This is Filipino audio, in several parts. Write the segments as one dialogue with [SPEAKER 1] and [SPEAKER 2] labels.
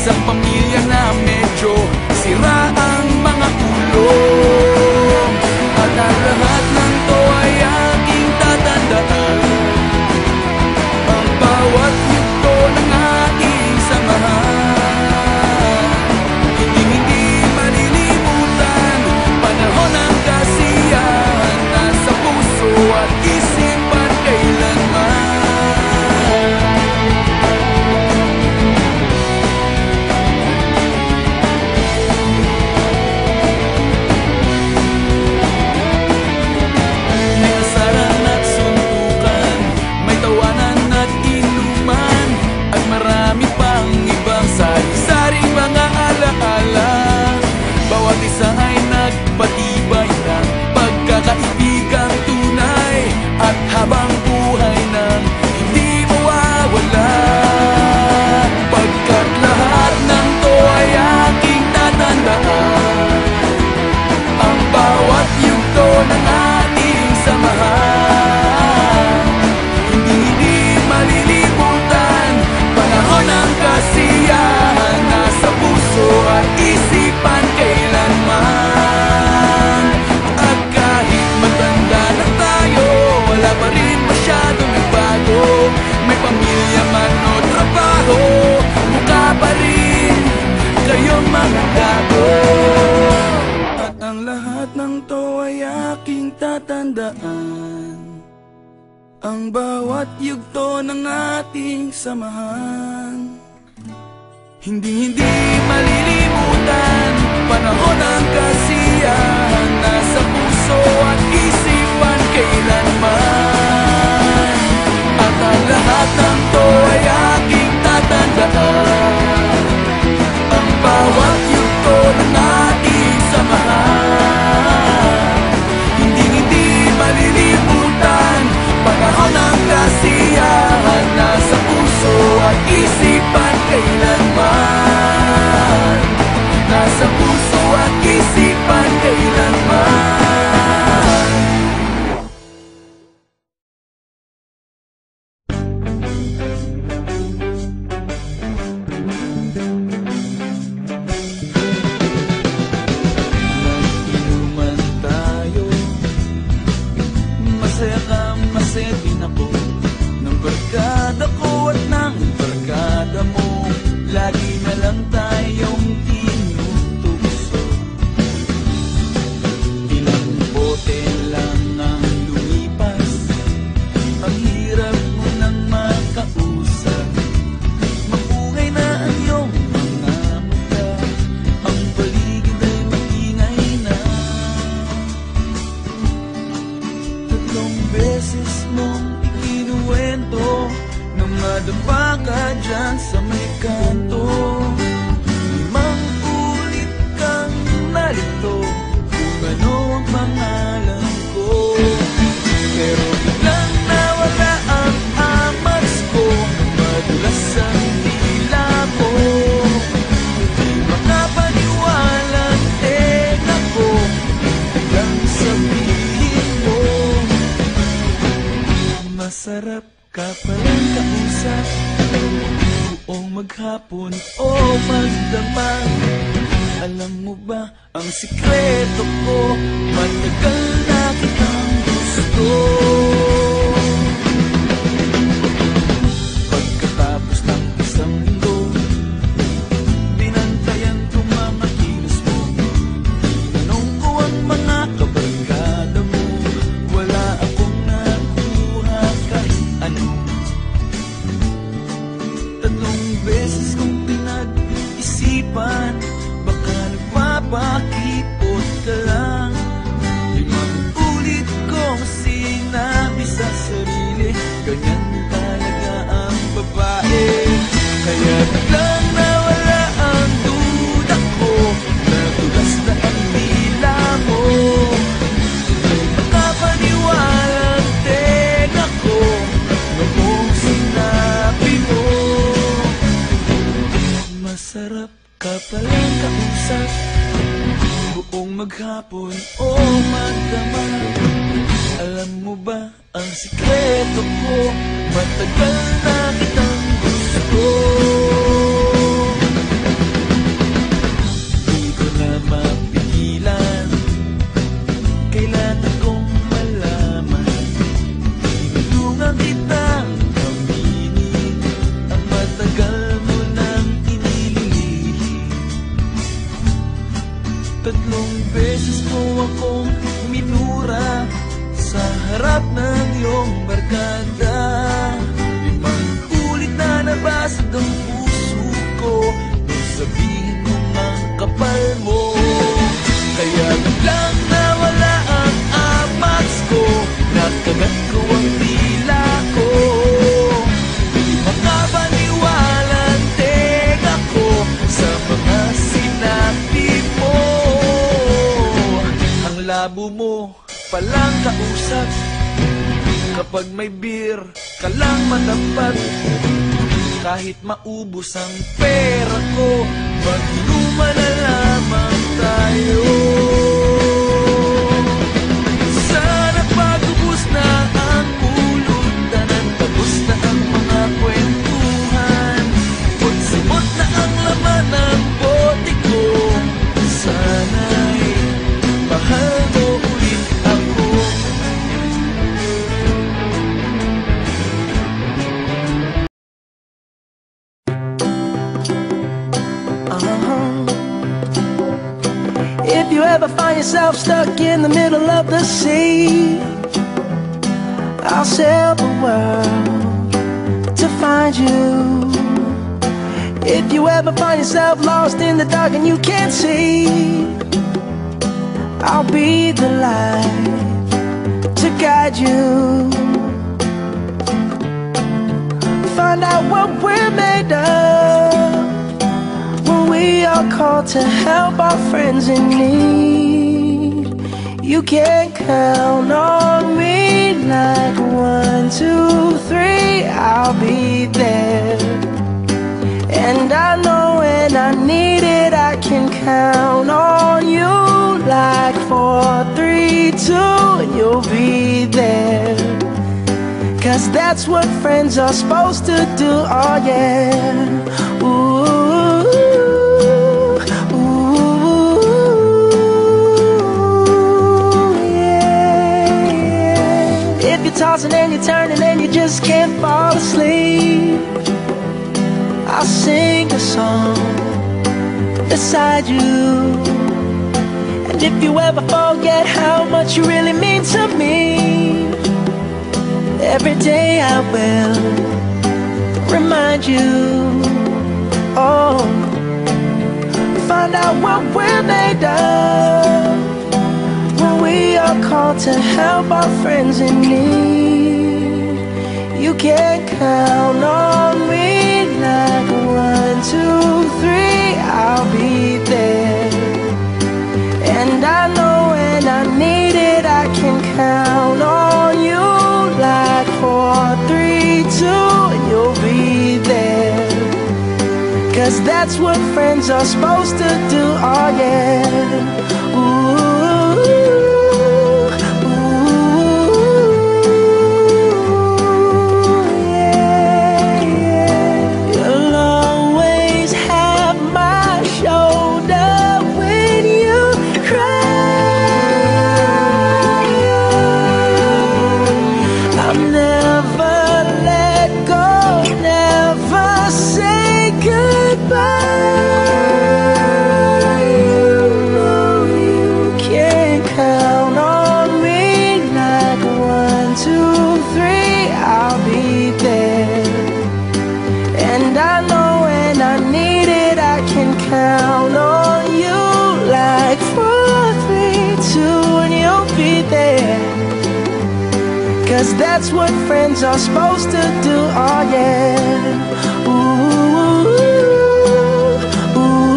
[SPEAKER 1] isang pamilya na medyo sira ang mga ulo. At ang lahat ng to ay aking tatandaan, ang bawat yugto ng ating samahan. Hindi malilimutan, panahon ng kasiyahan, nasa puso at isipan kailanman. Bawat isa ay nagpatibay ng pagkakaibigang tunay, at habang buhay nang hindi mawawala. Pagkat lahat ng to ay aking tatandaan, ang bawat yugto ng ating samahan. Hindi malilimutan, panahon ng kasiyahan, nasa puso at isipan kailanman. At kahit matanda na tayo, wala pa rin masyadong nagbago. May pamilya man o trabaho, mukha pa rin kayong mga gago. At ang lahat ng to ay aking tatandaan, ang bawat yugto ng ating samahan. Hindi malilimutan, panahon ng kasiyahan, nasa puso at isipan kailanman. At ang lahat ng to ay aking tatandaan, ang bawat yugto ng ating samahan. Hindi malilimutan, panahon ng kasiyahan, nasa puso at isipan kailanman. Nasa puso at isipan kailanman. Nag-inuman tayo, masaya ka, masaya din ako, ng barkada ko at ng barkada mo. Lagi na lang tayong tinutugso, ilang bote lang ang lumipas, ang hirap mo nang makausap. Mabuhay na ang iyong mga mata, ang paligid ay maingay na. Tatlong beses mong ikinuwento na madapa ka dyan sa may kanto. Limang ulit kang narito kung ano ang pangalan ko, pero biglang nawala ang amas ko, madulas ang dila ko. Di makapaniwala ang tenga ko, biglang sabihin mo, masarap ka palang kausap, buong maghapon o magdamag. Alam mo ba ang sikreto ko, matagal na kitang gusto. Pagkatapos ng isang linggo, binantayan ko mga kilos mo, tinanong ko ang mga kabarkada mo, wala akong nakuha kahit ano. Tatlong beses kong pinag-isipan, baka nagpapakipot ka lang. Limang ulit kong sinabi sa sarili, ganyan talaga ang babae. Kaya biglang nawala ang duda ko, nadulas na ang dila mo. Hindi makapaniwala ang tenga ko noong sinabi mo, masarap ka palang kausap, buong maghapon o magdamag. Alam mo ba ang sikreto ko, matagal na kitang gusto. kitang aminin ang matagal mo nang inililihim. 3 beses mo akong minura sa harap ng iyong barkada. 5 ulit na nabasag ang puso ko nung sabihin mong ang kapal mo. Kaya biglang nawala ang amax ko, nakagat ko ang dila ko. Di makapaniwala ang tega ko sa mga sinabi mo. Ang labo mo palang kausap, kapag may beer ka lang matapat. Kahit maubos ang pera ko, mag-inuman na lamang tayo. Sana pag-ubos na ang pulutan, tapos na ang mga kwentuhan, pagsimot na ang laman ng bote ko. Sana'y mahal mo ulit ako.
[SPEAKER 2] If you ever find yourself stuck in the middle of the sea, I'll sail the world to find you. If you ever find yourself lost in the dark and you can't see, I'll be the light to guide you. Find out what we're made of when we are called to help our friends in need. You can count on me like 1, 2, 3, I'll be there. And I know when I need it, I can count on you like 4, 3, 2, and you'll be there. 'Cause that's what friends are supposed to do, oh yeah. Ooh, ooh, yeah. If you're tossing and you're turning and you just can't fall asleep, I'll sing a song beside you. And if you ever forget how much you really mean to me, every day I will remind you. Oh, find out what we're made of when we are called to help our friends in need. You can count on me like 1, 2, 3, I'll be there. And I know when I need it, I can count on you like 4, 3, 2, and you'll be there. 'Cause that's what friends are supposed to do, oh yeah. Ooh, yeah, yeah. You'll always have my shoulder when you cry. I'll never let go, never say goodbye. You know you can count on me like 1, 2, 3, I'll be there. And I know when I need it, I can count on you like 4, 3, 2, and you'll be there. 'Cause that's what friends are supposed to do, oh yeah. Ooh, ooh,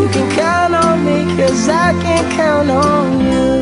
[SPEAKER 2] you can count on me 'cause I can count on you.